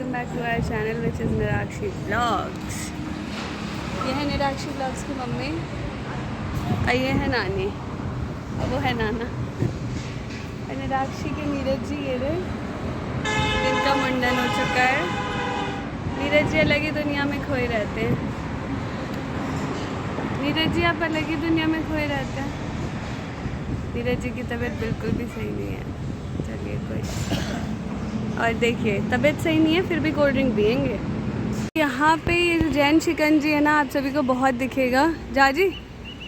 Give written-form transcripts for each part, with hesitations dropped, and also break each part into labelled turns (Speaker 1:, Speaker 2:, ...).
Speaker 1: Welcome back to our channel which is Nirakshi blogs. ये है निराक्षी blogs की मम्मी और ये है नानी और वो है नाना। और निराक्षी के नीरज जी ये रहे, जिनका मुंडन हो चुका है। नीरज जी अलग ही दुनिया में खोए रहते हैं। नीरज जी आप अलग ही दुनिया में खोए रहते हैं। नीरज जी की तबीयत बिल्कुल भी सही नहीं है। चलिए कोई, और देखिए तबीयत सही नहीं है फिर भी कोल्ड ड्रिंक पियेंगे। यहाँ पे ये जो जैन शिकंजी है ना, आप सभी को बहुत दिखेगा। जाजी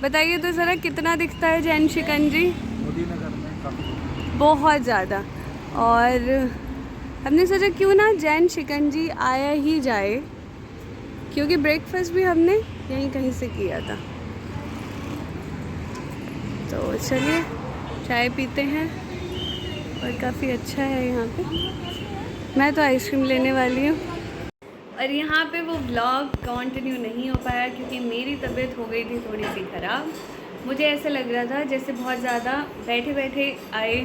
Speaker 1: बताइए तो ज़रा कितना दिखता है जैन शिकंजी? बहुत ज़्यादा। और हमने सोचा क्यों ना जैन शिकंजी आया ही जाए, क्योंकि ब्रेकफास्ट भी हमने यहीं कहीं से किया था। तो चलिए चाय पीते हैं और काफ़ी अच्छा है यहाँ पे। मैं तो आइसक्रीम लेने वाली हूँ। और यहाँ पे वो व्लॉग कंटिन्यू नहीं हो पाया क्योंकि मेरी तबीयत हो गई थी थोड़ी सी ख़राब। मुझे ऐसा लग रहा था जैसे बहुत ज़्यादा बैठे बैठे आए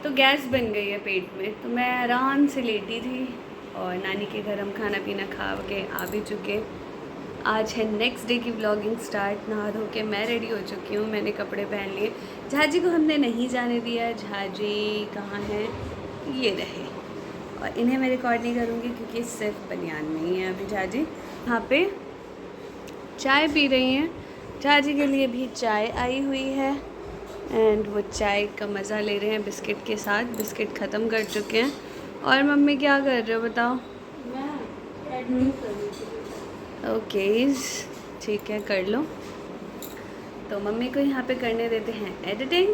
Speaker 1: तो गैस बन गई है पेट में। तो मैं आराम से लेटी थी और नानी के घर हम खाना पीना खा के आ भी चुके। आज है नेक्स्ट डे की व्लॉगिंग स्टार्ट। नहा धो के मैं रेडी हो चुकी हूँ, मैंने कपड़े पहन लिए। झाजी को हमने नहीं जाने दिया। झाजी कहाँ हैं? ये रहे। और इन्हें मैं रिकॉर्ड नहीं करूँगी क्योंकि सिर्फ बनियान में ही है अभी झाजी। यहाँ पे चाय पी रही हैं। झाजी के लिए भी चाय आई हुई है एंड वो चाय का मज़ा ले रहे हैं बिस्किट के साथ। बिस्किट ख़त्म कर चुके हैं। और मम्मी क्या कर रहे हो बताओ? ओके ठीक है, कर लो। तो मम्मी को यहाँ पे करने देते हैं एडिटिंग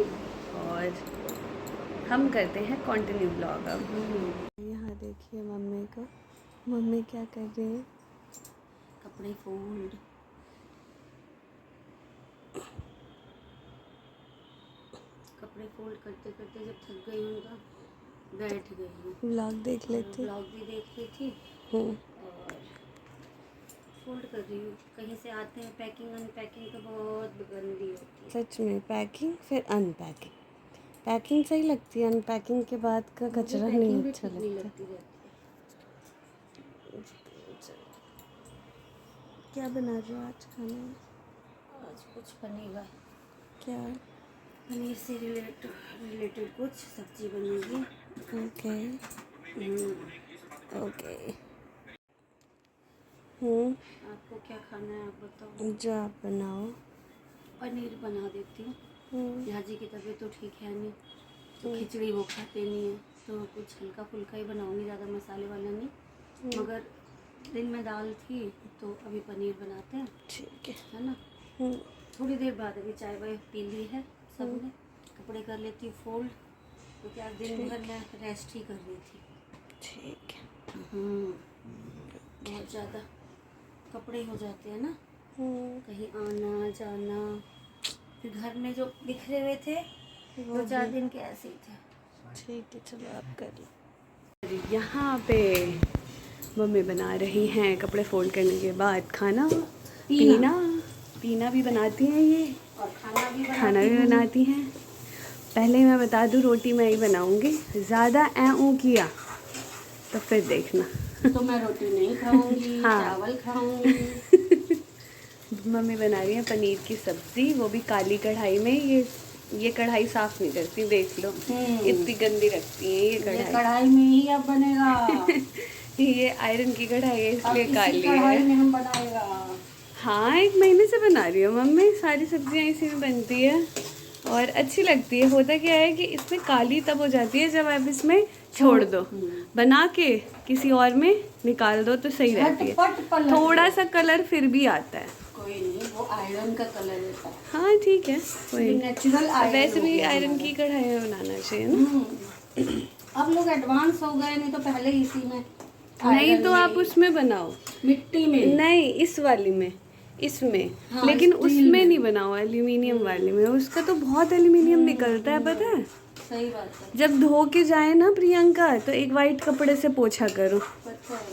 Speaker 1: और हम करते हैं कंटिन्यू ब्लॉग। अब यहाँ देखिए मम्मी को, मम्मी क्या कर रही है?
Speaker 2: कपड़े फोल्ड। कपड़े फोल्ड करते करते जब थक गई हूँ तो बैठ गई हूँ।
Speaker 1: ब्लॉग देख लेती।
Speaker 2: ब्लॉग भी देख रही थी और फोल्ड कर रही हूँ। कहीं से आते हैं पैकिंग अनपैकिंग तो बहुत गंदी होती है।
Speaker 1: सच में पैकिंग फिर अनपैकिंग। पैकिंग सही लगती है, अनपैकिंग के बाद का कचरा नहीं अच्छा लगता। क्या बना रहे हो आज खाने में?
Speaker 2: आज कुछ बनेगा।
Speaker 1: क्या?
Speaker 2: पनीर से रिलेटेड कुछ सब्जी बनेगी।
Speaker 1: Okay okay.
Speaker 2: आपको क्या खाना है आप बताओ?
Speaker 1: जो आप बनाओ।
Speaker 2: पनीर बना देती हूँ। झाजी की तबीयत तो ठीक है नहीं, तो खिचड़ी वो खाते नहीं है, तो कुछ हल्का फुल्का ही बनाऊंगी, ज़्यादा मसाले वाला नहीं। मगर दिन में दाल थी तो अभी पनीर बनाते हैं।
Speaker 1: ठीक
Speaker 2: है ना? थोड़ी देर बाद अभी चाय वाय पी ली है सबने। कपड़े कर लेती हूँ फोल्ड क्योंकि आज दिन भर मैं रेस्ट ही कर रही थी।
Speaker 1: ठीक है।
Speaker 2: बहुत ज़्यादा कपड़े हो जाते हैं ना, कहीं आना जाना। फिर घर में जो बिखरे हुए थे 2-4 दिन के ऐसे ही थे।
Speaker 1: ठीक है चलो आप कर लो। यहाँ पे मम्मी बना रही हैं कपड़े फोल्ड करने के बाद खाना पीना भी बनाती हैं ये,
Speaker 2: और
Speaker 1: खाना भी बनाती हैं। पहले मैं बता दूँ रोटी मैं ही बनाऊँगी, ज़्यादा किया तो फिर देखना।
Speaker 2: तो मैं रोटी नहीं खाऊंगी।
Speaker 1: हाँ।
Speaker 2: चावल खाऊंगी।
Speaker 1: मम्मी बना रही है पनीर की सब्ज़ी, वो भी काली कढ़ाई में। ये कढ़ाई साफ़ नहीं करती, देख लो इतनी गंदी रखती है ये
Speaker 2: कढ़ाई में ही अब बनेगा।
Speaker 1: ये आयरन की कढ़ाई है इसलिए काली
Speaker 2: कढ़ाई
Speaker 1: है।
Speaker 2: में हम बनाएगा।
Speaker 1: हाँ 1 महीने से बना रही हो मम्मी, सारी सब्जियां इसी में बनती है और अच्छी लगती है। होता क्या है कि इसमें काली तब हो जाती है जब आप इसमें छोड़ दो, बना के किसी और में निकाल दो तो सही रहती है। थोड़ा सा कलर फिर भी आता है।
Speaker 2: कोई नहीं, वो आयरन का कलर होता है।
Speaker 1: हाँ ठीक है, कोई
Speaker 2: नेचुरल आयरन।
Speaker 1: वैसे भी आयरन की कढ़ाई में बनाना चाहिए ना।
Speaker 2: अब लोग एडवांस हो गए, नहीं तो पहले इसी में।
Speaker 1: नहीं तो आप उसमें बनाओ,
Speaker 2: मिट्टी में
Speaker 1: नहीं इस वाली में, इसमें।
Speaker 2: हाँ,
Speaker 1: लेकिन उसमें नहीं बनाओ, एल्यूमिनियम वाली में। उसका तो बहुत एल्यूमिनियम निकलता है पता है।
Speaker 2: सही बात है।
Speaker 1: जब धो के जाए ना प्रियंका तो एक वाइट कपड़े से पोछा करो,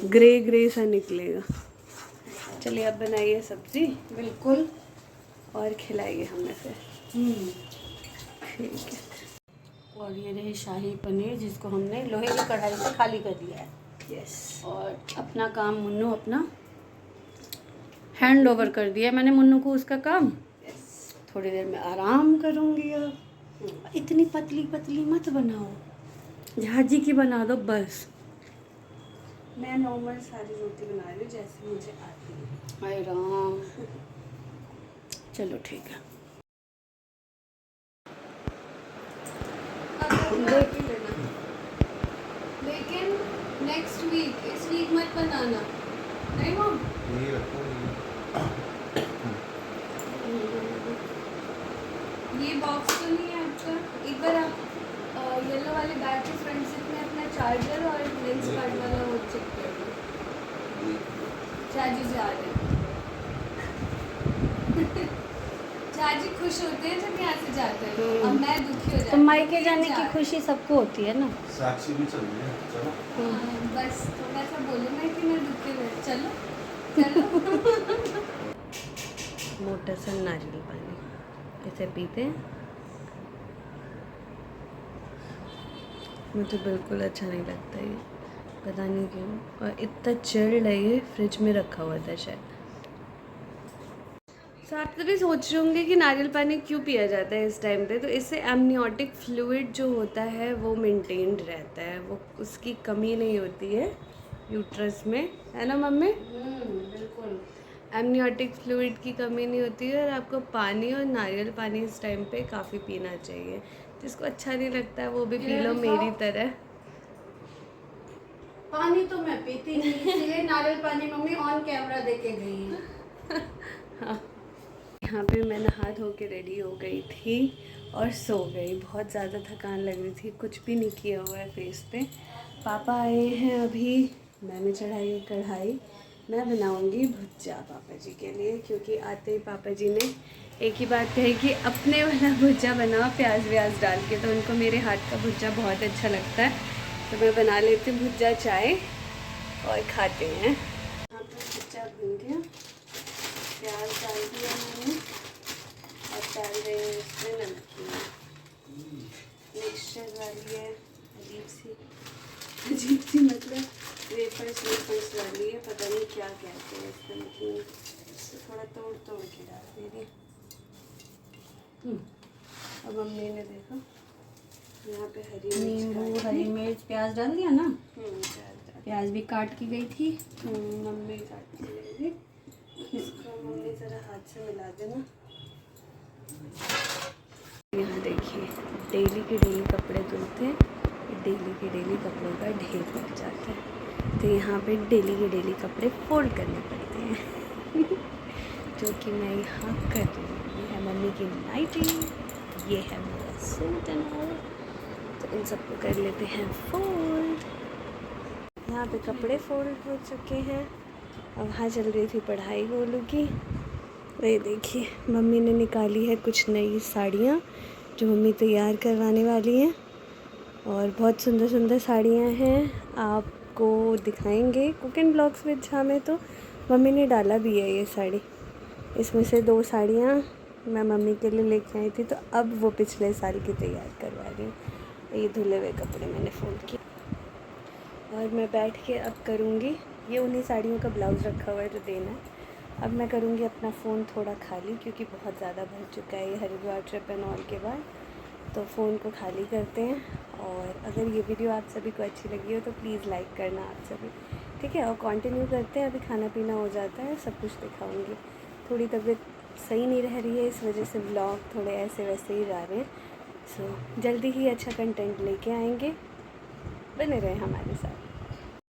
Speaker 1: ग्रे सा निकलेगा। चलिए अब बनाइए सब्जी।
Speaker 2: बिल्कुल।
Speaker 1: और खिलाइए हमें फिर। ठीक है।
Speaker 2: और ये रहे शाही पनीर जिसको हमने लोहे की कढ़ाई से खाली कर दिया है।
Speaker 1: यस।
Speaker 2: और अपना काम मुन्नू अपना हैंड ओवर कर दिया मैंने मुन्नू को उसका काम। थोड़ी देर में आराम करूँगी। अब इतनी पतली पतली मत बनाओ, झाजी की बना दो बस।
Speaker 1: मैं नॉर्मल सारी रोटी बना रही हूँ जैसे मुझे आती है।
Speaker 2: हाय राम। चलो ठीक है।
Speaker 1: देख ही लेना, लेकिन नेक्स्ट वीक, इस वीक मत बनाना, नहीं मम? ये बॉक्स तो नहीं है आपका? एक बार आप येलो वाले बैग के फ्रंट सीट में अपना चार्जर और लेंस कार्ड वाला वो चेक कर लो। चार्जी जा रहे हैं। चार्जी खुश होते हैं जब यहाँ से जाते हैं, और मैं दुखी हो जाती
Speaker 2: तो
Speaker 1: हूँ।
Speaker 2: मायके जाने की खुशी सबको होती है ना।
Speaker 3: साक्षी भी चल रही है, चलो।
Speaker 1: बस थोड़ा सा बोलो मैं कि मैं दुखी हो, चलो चलो। मोटा सा नारियल पानी इसे पीते हैं। मुझे बिल्कुल अच्छा नहीं लगता ये, पता नहीं क्यों। और इतना चिल्ड है ये, फ्रिज में रखा हुआ था शायद। तो आप तभी सोच रहे होंगे कि नारियल पानी क्यों पिया जाता है इस टाइम पे। तो इससे एमनियोटिक फ्लूइड जो होता है वो मेंटेन्ड रहता है, वो उसकी कमी नहीं होती है यूट्रस में, है ना मम्मी?
Speaker 2: बिल्कुल।
Speaker 1: एमनियोटिक फ्लूइड की कमी नहीं होती है। और आपको पानी और नारियल पानी इस टाइम पे काफ़ी पीना चाहिए। जिसको अच्छा नहीं लगता है वो भी पी लो मेरी तरह।
Speaker 2: पानी तो मैं पीती नहीं, इसलिए नारियल पानी मम्मी ऑन कैमरा दे के गई है।
Speaker 1: हाँ, यहाँ पे मैं नहा धो के रेडी हो गई थी और सो गई। बहुत ज़्यादा थकान लग रही थी, कुछ भी नहीं किया हुआ है फेस पे। पापा आए हैं अभी, मैंने चढ़ाई है कढ़ाई। मैं बनाऊंगी भुज्जा पापा जी के लिए, क्योंकि आते ही पापा जी ने एक ही बात कही कि अपने वाला भुज्जा बनाओ प्याज व्याज डाल के। तो उनको मेरे हाथ का भुज्जा बहुत अच्छा लगता है, तो मैं बना लेती हूँ भुज्जा चाय और खाते हैं। यहाँ पर भुज्जा भून गया, प्याज डाल दिया मैंने और डाल रहे हैं इसमें नमकीन। मिक्सचर वाली है, अजीब सी मतलब वेफर्स वाली है, पता नहीं क्या कहते हैं इस नमकीन। इसको थोड़ा तोड़ तोड़ के डाल दे रही। अब मम्मी ने देखो यहाँ पे
Speaker 2: नींबू, हरी मिर्च, प्याज डाल दिया ना। प्याज भी काट की गई थी।
Speaker 1: मम्मी काट के लेंगी। इसको मम्मी ज़रा हाथ से मिला देना। यहाँ देखिए, डेली के डेली कपड़े धुलते हैं, डेली के डेली कपड़ों का ढेर पड़ जाता है। तो यहाँ पे डेली के डेली कपड़े फोल्ड करने पड़ते हैं। जो कि मैं यहाँ कर रही हूँ। ये है मम्मी की नाइटी, ये है मेरा सूट एंड ऑल। तो इन सबको कर लेते हैं फोल्ड। यहाँ पे कपड़े फोल्ड हो चुके हैं। अब वहाँ चल रही थी पढ़ाई गोलू की। ये देखिए मम्मी ने निकाली है कुछ नई साड़ियाँ जो मम्मी तैयार करवाने वाली हैं, और बहुत सुंदर सुंदर साड़ियाँ हैं, आपको दिखाएंगे cook and blogs with Jha में। तो मम्मी ने डाला भी है ये साड़ी। इसमें से 2 साड़ियाँ मैं मम्मी के लिए लेके आई थी, तो अब वो पिछले साल की तैयार करवा रही हूँ। ये धुले हुए कपड़े मैंने फोल्ड किए और मैं बैठ के अब करूँगी। ये उन्हीं साड़ियों का ब्लाउज़ रखा हुआ है जो देना है। अब मैं करूँगी अपना फ़ोन थोड़ा खाली, क्योंकि बहुत ज़्यादा भर चुका है ये हरिद्वार ट्रिप एंड ऑल के बाद। तो फ़ोन को खाली करते हैं। और अगर ये वीडियो आप सभी को अच्छी लगी हो तो प्लीज़ लाइक करना आप सभी, ठीक है? और कंटिन्यू करते हैं। अभी खाना पीना हो जाता है, सब कुछ दिखाऊंगी। थोड़ी तबीयत सही नहीं रह रही है, इस वजह से ब्लॉग थोड़े ऐसे वैसे ही जा रहे हैं। सो जल्दी ही अच्छा कंटेंट लेके आएंगे, बने रहे हमारे साथ।